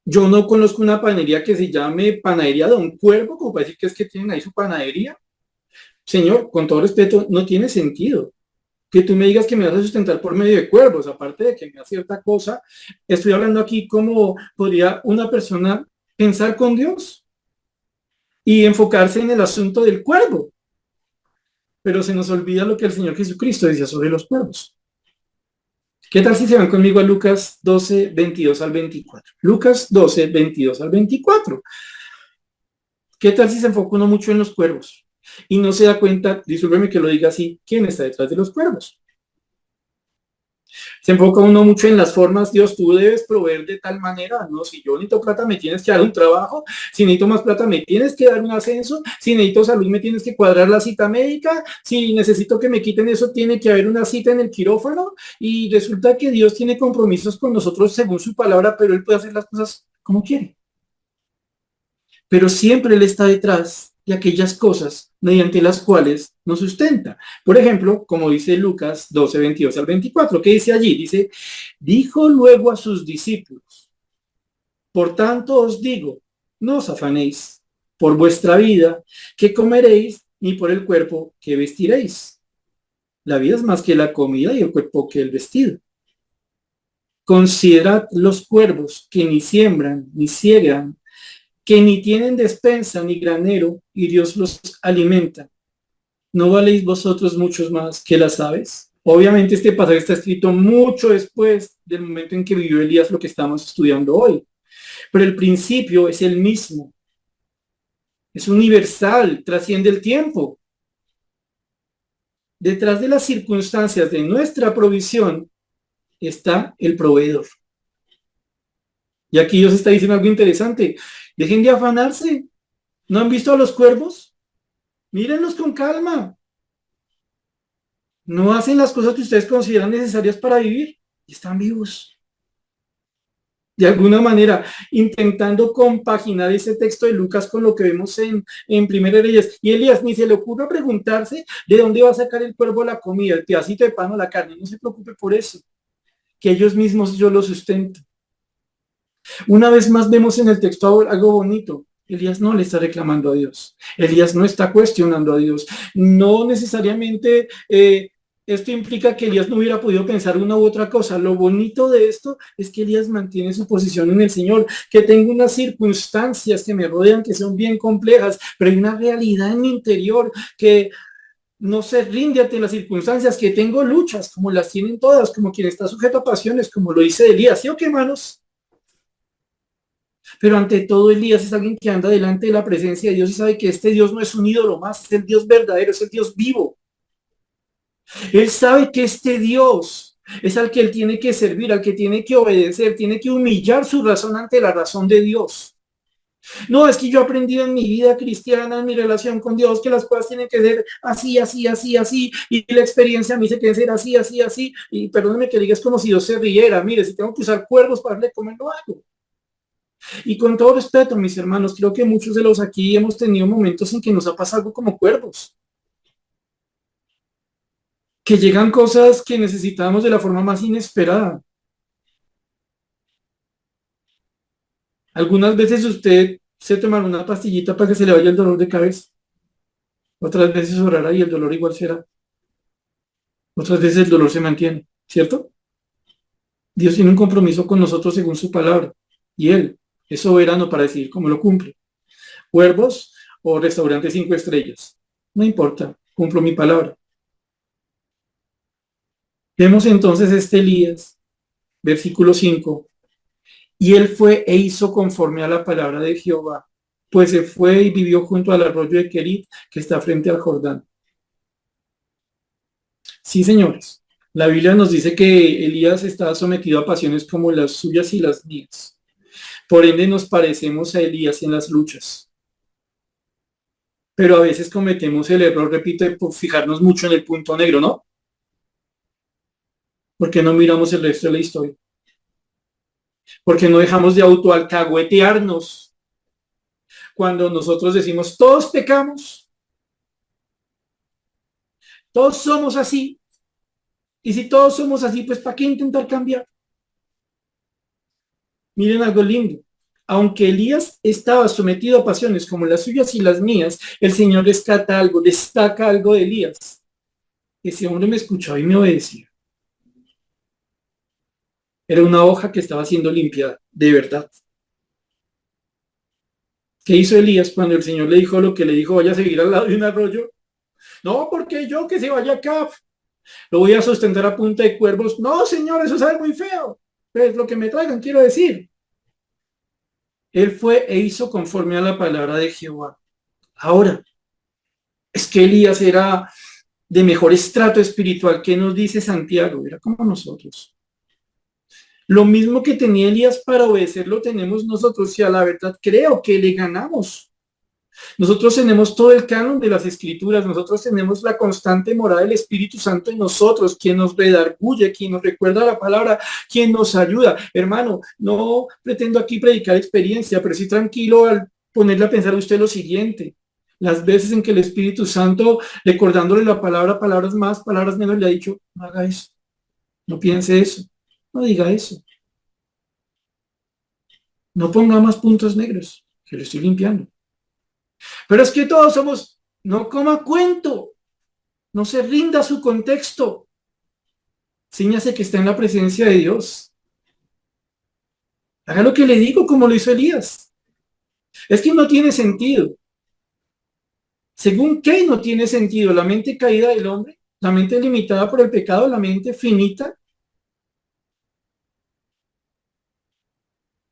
Yo no conozco una panadería que se llame Panadería Don Cuervo, como para decir que es que tienen ahí su panadería. Señor, con todo respeto, no tiene sentido que tú me digas que me vas a sustentar por medio de cuervos, aparte de que me da cierta cosa. Estoy hablando aquí como podría una persona pensar con Dios y enfocarse en el asunto del cuervo. Pero se nos olvida lo que el Señor Jesucristo decía sobre los cuervos. ¿Qué tal si se van conmigo a Lucas 12, 22 al 24? Lucas 12, 22 al 24. ¿Qué tal si se enfoca uno mucho en los cuervos y no se da cuenta, discúlpeme que lo diga así, quién está detrás de los cuervos? Se enfoca uno mucho en las formas, Dios, tú debes proveer de tal manera, no, si yo necesito plata me tienes que dar un trabajo, si necesito más plata me tienes que dar un ascenso, si necesito salud me tienes que cuadrar la cita médica, si necesito que me quiten eso tiene que haber una cita en el quirófano y resulta que Dios tiene compromisos con nosotros según su palabra, pero Él puede hacer las cosas como quiere. Pero siempre Él está detrás de aquellas cosas mediante las cuales nos sustenta. Por ejemplo, como dice Lucas 12, 22 al 24, ¿qué dice allí? Dice, dijo luego a sus discípulos, por tanto os digo, no os afanéis por vuestra vida, que comeréis, ni por el cuerpo que vestiréis. La vida es más que la comida y el cuerpo que el vestido. Considerad los cuervos que ni siembran ni ciegan, que ni tienen despensa ni granero, y Dios los alimenta. ¿No valéis vosotros muchos más que las aves? Obviamente este pasaje está escrito mucho después del momento en que vivió Elías, lo que estamos estudiando hoy. Pero el principio es el mismo. Es universal, trasciende el tiempo. Detrás de las circunstancias de nuestra provisión está el proveedor. Y aquí Dios está diciendo algo interesante. Dejen de afanarse. ¿No han visto a los cuervos? Mírenlos con calma. No hacen las cosas que ustedes consideran necesarias para vivir y están vivos. De alguna manera, intentando compaginar ese texto de Lucas con lo que vemos en Primera Reyes. Y Elías ni se le ocurre preguntarse de dónde va a sacar el cuervo la comida, el pedacito de pan o la carne. No se preocupe por eso, que ellos mismos yo lo sustento. Una vez más vemos en el texto algo bonito. Elías no le está reclamando a Dios. Elías no está cuestionando a Dios. No necesariamente esto implica que Elías no hubiera podido pensar una u otra cosa. Lo bonito de esto es que Elías mantiene su posición en el Señor, que tengo unas circunstancias que me rodean que son bien complejas, pero hay una realidad en mi interior que no se rinde ante las circunstancias, que tengo luchas como las tienen todas, como quien está sujeto a pasiones, como lo dice Elías. ¿Sí o qué, hermanos? Pero ante todo Elías es alguien que anda delante de la presencia de Dios y sabe que este Dios no es un ídolo más, es el Dios verdadero, es el Dios vivo. Él sabe que este Dios es al que él tiene que servir, al que tiene que obedecer, tiene que humillar su razón ante la razón de Dios. No, es que yo he aprendido en mi vida cristiana, en mi relación con Dios, que las cosas tienen que ser así, así, así, así, y la experiencia me dice que debe ser así, así, así, y perdóneme que diga, es como si Dios se riera, mire, si tengo que usar cuervos para darle comer, lo hago. Y con todo respeto, mis hermanos, creo que muchos de los aquí hemos tenido momentos en que nos ha pasado algo como cuervos, que llegan cosas que necesitamos de la forma más inesperada. Algunas veces usted se tomará una pastillita para que se le vaya el dolor de cabeza, otras veces orará y el dolor igual será, otras veces el dolor se mantiene, ¿cierto? Dios tiene un compromiso con nosotros según su palabra y Él es soberano para decidir cómo lo cumple. Cuervos o restaurante 5 estrellas, no importa, cumplo mi palabra. Vemos entonces este Elías, versículo 5. Y él fue e hizo conforme a la palabra de Jehová, pues se fue y vivió junto al arroyo de Querit, que está frente al Jordán. Sí, señores, la Biblia nos dice que Elías estaba sometido a pasiones como las suyas y las mías. Por ende nos parecemos a Elías en las luchas. Pero a veces cometemos el error, repito, de fijarnos mucho en el punto negro, ¿no? Porque no miramos el resto de la historia. Porque no dejamos de autoalcahuetearnos cuando nosotros decimos, todos pecamos, todos somos así. Y si todos somos así, pues ¿para qué intentar cambiar? Miren algo lindo. Aunque Elías estaba sometido a pasiones como las suyas y las mías, el Señor rescata algo, destaca algo de Elías. Ese hombre me escuchaba y me obedecía. Era una hoja que estaba siendo limpiada, de verdad. ¿Qué hizo Elías cuando el Señor le dijo lo que le dijo, vaya a seguir al lado de un arroyo? No, porque yo que se vaya acá, lo voy a sustentar a punta de cuervos. No, Señor, eso sabe muy feo. Es lo que me traigan, quiero decir. Él fue e hizo conforme a la palabra de Jehová. Ahora, es que Elías era de mejor estrato espiritual. ¿Qué nos dice Santiago? Era como nosotros. Lo mismo que tenía Elías para obedecer lo tenemos nosotros y a la verdad creo que le ganamos. Nosotros tenemos todo el canon de las escrituras, nosotros tenemos la constante morada del Espíritu Santo en nosotros, quien nos redarguye, quien nos recuerda la palabra, quien nos ayuda. Hermano, no pretendo aquí predicar experiencia, pero sí tranquilo al ponerle a pensar a usted lo siguiente. Las veces en que el Espíritu Santo, recordándole la palabra, palabras más, palabras menos, le ha dicho, no haga eso, no piense eso, no diga eso, no ponga más puntos negros, que lo estoy limpiando. Pero es que todos somos, no coma cuento, no se rinda a su contexto, ciñase que está en la presencia de Dios. Haga lo que le digo como lo hizo Elías. Es que no tiene sentido. ¿Según qué no tiene sentido? La mente caída del hombre, la mente limitada por el pecado, la mente finita.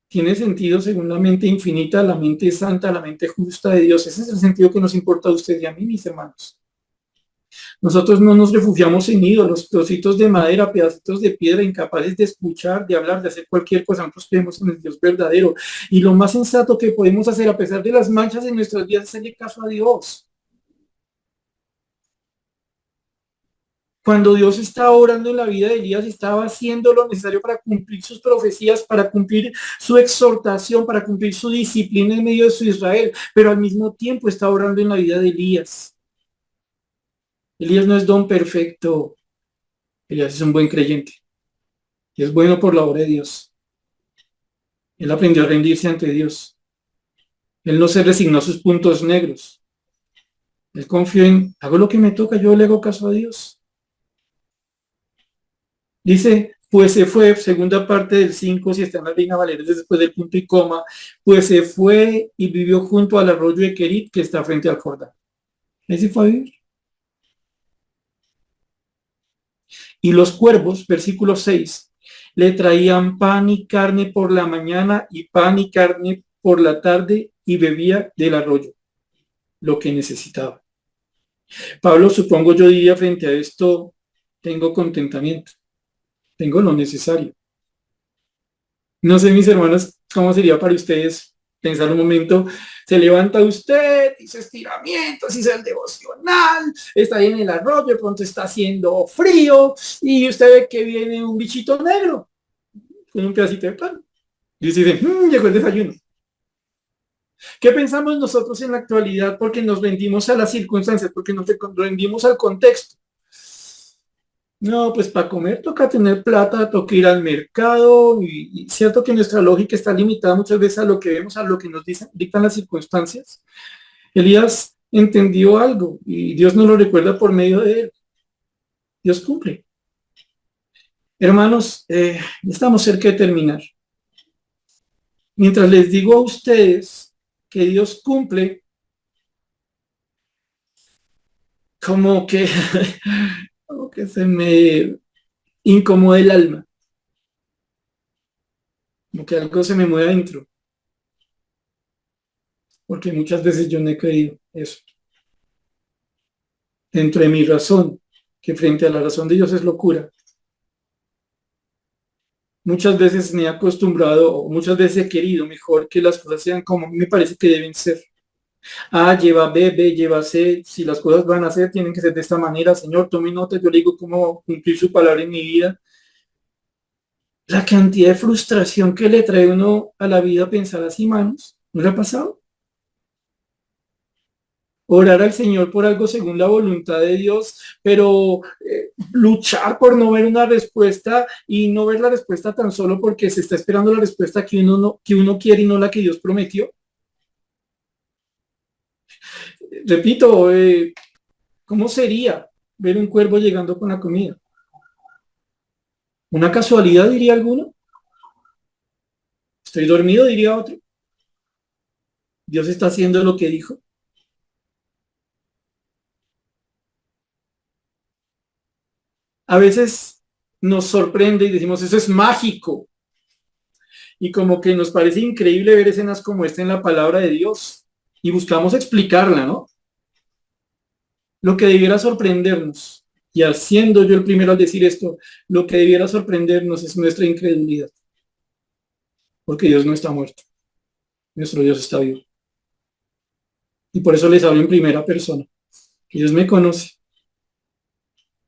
Tiene sentido según la mente infinita, la mente santa, la mente justa de Dios. Ese es el sentido que nos importa a usted y a mí, mis hermanos. Nosotros no nos refugiamos en ídolos, trocitos de madera, pedacitos de piedra, incapaces de escuchar, de hablar, de hacer cualquier cosa. Nosotros creemos en el Dios verdadero. Y lo más sensato que podemos hacer, a pesar de las manchas en nuestras vidas, es hacerle caso a Dios. Cuando Dios estaba orando en la vida de Elías, estaba haciendo lo necesario para cumplir sus profecías, para cumplir su exhortación, para cumplir su disciplina en medio de su Israel, pero al mismo tiempo estaba orando en la vida de Elías. Elías no es don perfecto, Elías es un buen creyente y es bueno por la obra de Dios. Él aprendió a rendirse ante Dios. Él no se resignó a sus puntos negros. Él confió en, hago lo que me toca, yo le hago caso a Dios. Dice, pues se fue, segunda parte del 5, si está en la Reina Valera, después del punto y coma, pues se fue y vivió junto al arroyo de Querit, que está frente al Jordán. Ahí se fue a vivir. Y los cuervos, versículo 6, le traían pan y carne por la mañana y pan y carne por la tarde y bebía del arroyo, lo que necesitaba. Pablo, supongo yo diría frente a esto, tengo contentamiento, tengo lo necesario. No sé, mis hermanos, cómo sería para ustedes pensar un momento, se levanta usted, hizo estiramientos, hizo el devocional, está ahí en el arroyo, de pronto está haciendo frío y usted ve que viene un bichito negro con un pedacito de pan. Y usted dice, llegó el desayuno. ¿Qué pensamos nosotros en la actualidad? Porque nos rendimos a las circunstancias, porque nos rendimos al contexto. No, pues para comer toca tener plata, toca ir al mercado y cierto que nuestra lógica está limitada muchas veces a lo que vemos, a lo que nos dicen, dictan las circunstancias. Elías entendió algo y Dios nos lo recuerda por medio de él. Dios cumple. Hermanos, estamos cerca de terminar. Mientras les digo a ustedes que Dios cumple, como que, como que se me incomoda el alma, como que algo se me mueve adentro, porque muchas veces yo no he creído eso. Dentro de mi razón, que frente a la razón de Dios es locura. Muchas veces me he acostumbrado, o muchas veces he querido mejor que las cosas sean como a mí me parece que deben ser. A, lleva B, B, lleva C. Si las cosas van a ser, tienen que ser de esta manera. Señor, tome nota, yo le digo cómo cumplir su palabra en mi vida. La cantidad de frustración que le trae uno a la vida pensar así, manos, ¿no le ha pasado? Orar al Señor por algo según la voluntad de Dios, pero luchar por no ver una respuesta y no ver la respuesta tan solo porque se está esperando la respuesta que uno, no, que uno quiere y no la que Dios prometió. Repito, ¿cómo sería ver un cuervo llegando con la comida? ¿Una casualidad, diría alguno? ¿Estoy dormido, diría otro? ¿Dios está haciendo lo que dijo? A veces nos sorprende y decimos, eso es mágico. Y como que nos parece increíble ver escenas como esta en la palabra de Dios. Y buscamos explicarla, ¿no? Lo que debiera sorprendernos, y siendo yo el primero al decir esto, lo que debiera sorprendernos es nuestra incredulidad. Porque Dios no está muerto. Nuestro Dios está vivo. Y por eso les hablo en primera persona. Que Dios me conoce.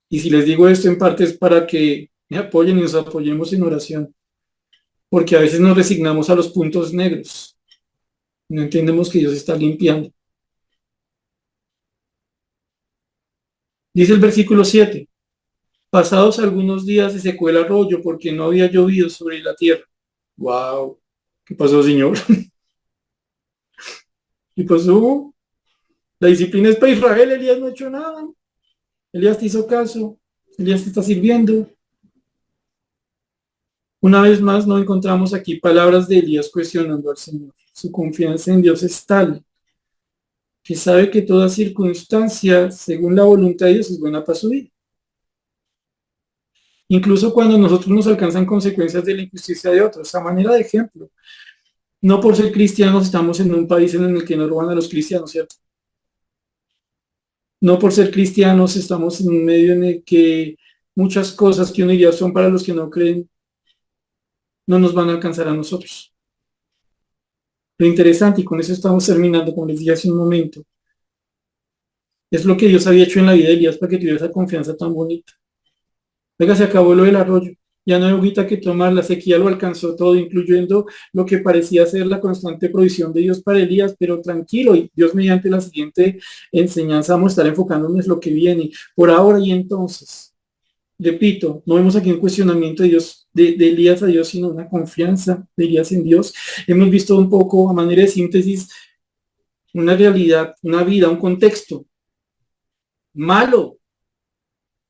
Y si les digo esto en parte es para que me apoyen y nos apoyemos en oración. Porque a veces nos resignamos a los puntos negros. No entendemos que Dios está limpiando. Dice el versículo 7. Pasados algunos días se secó el arroyo porque no había llovido sobre la tierra. ¡Wow! ¿Qué pasó, Señor? ¿Qué pasó? La disciplina es para Israel. Elías no ha hecho nada. Elías te hizo caso. Elías te está sirviendo. Una vez más no encontramos aquí palabras de Elías cuestionando al Señor. Su confianza en Dios es tal que sabe que toda circunstancia, según la voluntad de Dios, es buena para su vida. Incluso cuando nosotros nos alcanzan consecuencias de la injusticia de otros, a manera de ejemplo. No por ser cristianos estamos en un país en el que no roban a los cristianos, ¿cierto? No por ser cristianos estamos en un medio en el que muchas cosas que uno diría son para los que no creen, no nos van a alcanzar a nosotros. Lo interesante, y con eso estamos terminando, como les dije hace un momento, es lo que Dios había hecho en la vida de Elías para que tuviera esa confianza tan bonita. Venga, se acabó lo del arroyo. Ya no hay agüita que tomar, la sequía lo alcanzó todo, incluyendo lo que parecía ser la constante provisión de Dios para Elías, pero tranquilo, y Dios mediante la siguiente enseñanza vamos a estar enfocándonos en lo que viene, por ahora y entonces. Repito, no vemos aquí un cuestionamiento de Dios, de Elías a Dios, sino una confianza de Elías en Dios. Hemos visto un poco, a manera de síntesis, una realidad, una vida, un contexto malo,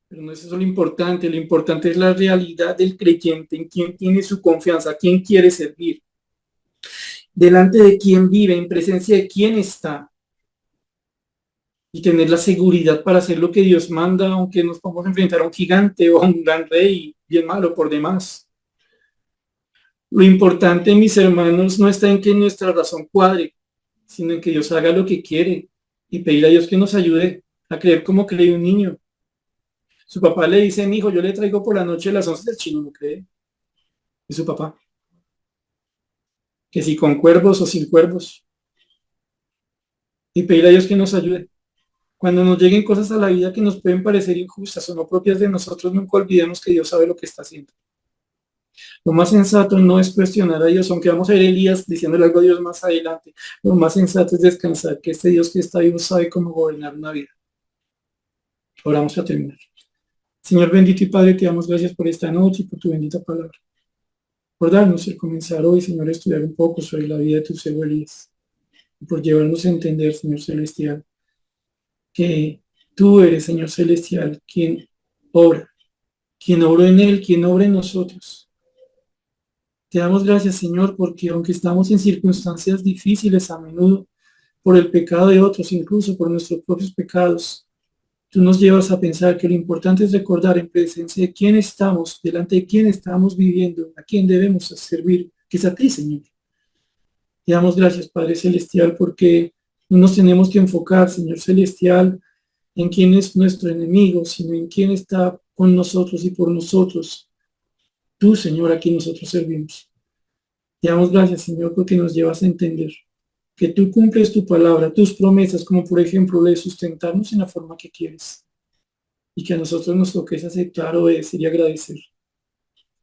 pero no es eso lo importante es la realidad del creyente, en quién tiene su confianza, a quién quiere servir, delante de quién vive, en presencia de quién está, y tener la seguridad para hacer lo que Dios manda, aunque nos podamos enfrentar a un gigante o a un gran rey, bien malo por demás. Lo importante, mis hermanos, no está en que nuestra razón cuadre, sino en que Dios haga lo que quiere y pedir a Dios que nos ayude a creer como cree un niño. Su papá le dice, mi hijo, yo le traigo por la noche las 11 del chino, ¿no cree? Y su papá, que si con cuervos o sin cuervos. Y pedir a Dios que nos ayude. Cuando nos lleguen cosas a la vida que nos pueden parecer injustas o no propias de nosotros, nunca olvidemos que Dios sabe lo que está haciendo. Lo más sensato no es cuestionar a Dios, aunque vamos a ver Elías diciéndole algo a Dios más adelante. Lo más sensato es descansar, que este Dios que está vivo sabe cómo gobernar una vida. Oramos a terminar. Señor bendito y Padre, te damos gracias por esta noche y por tu bendita palabra. Por darnos el comenzar hoy, Señor, a estudiar un poco sobre la vida de tu siervo Elías. Y por llevarnos a entender, Señor celestial, que tú eres, Señor celestial, quien obró en él, quien obra en nosotros. Te damos gracias, Señor, porque aunque estamos en circunstancias difíciles a menudo, por el pecado de otros, incluso por nuestros propios pecados, tú nos llevas a pensar que lo importante es recordar en presencia de quién estamos, delante de quién estamos viviendo, a quién debemos servir, que es a ti, Señor. Te damos gracias, Padre Celestial, porque no nos tenemos que enfocar, Señor Celestial, en quién es nuestro enemigo, sino en quién está con nosotros y por nosotros. Tú, Señor, a quien nosotros servimos. Te damos gracias, Señor, porque nos llevas a entender que tú cumples tu palabra, tus promesas, como por ejemplo de sustentarnos en la forma que quieres. Y que a nosotros nos toque aceptar, obedecer y agradecer.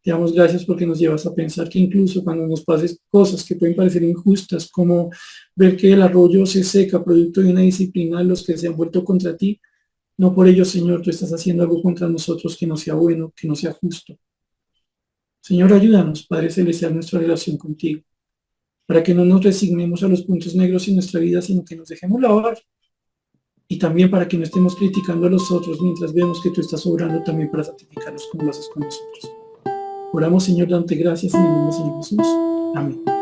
Te damos gracias porque nos llevas a pensar que incluso cuando nos pases cosas que pueden parecer injustas, como ver que el arroyo se seca producto de una disciplina de los que se han vuelto contra ti, no por ello, Señor, tú estás haciendo algo contra nosotros que no sea bueno, que no sea justo. Señor, ayúdanos, Padre Celestial, nuestra relación contigo, para que no nos resignemos a los puntos negros en nuestra vida, sino que nos dejemos lavar. Y también para que no estemos criticando a los otros mientras vemos que tú estás obrando también para santificarlos como lo haces con nosotros. Oramos, Señor, dante gracias en el nombre de Señor Jesús. Amén.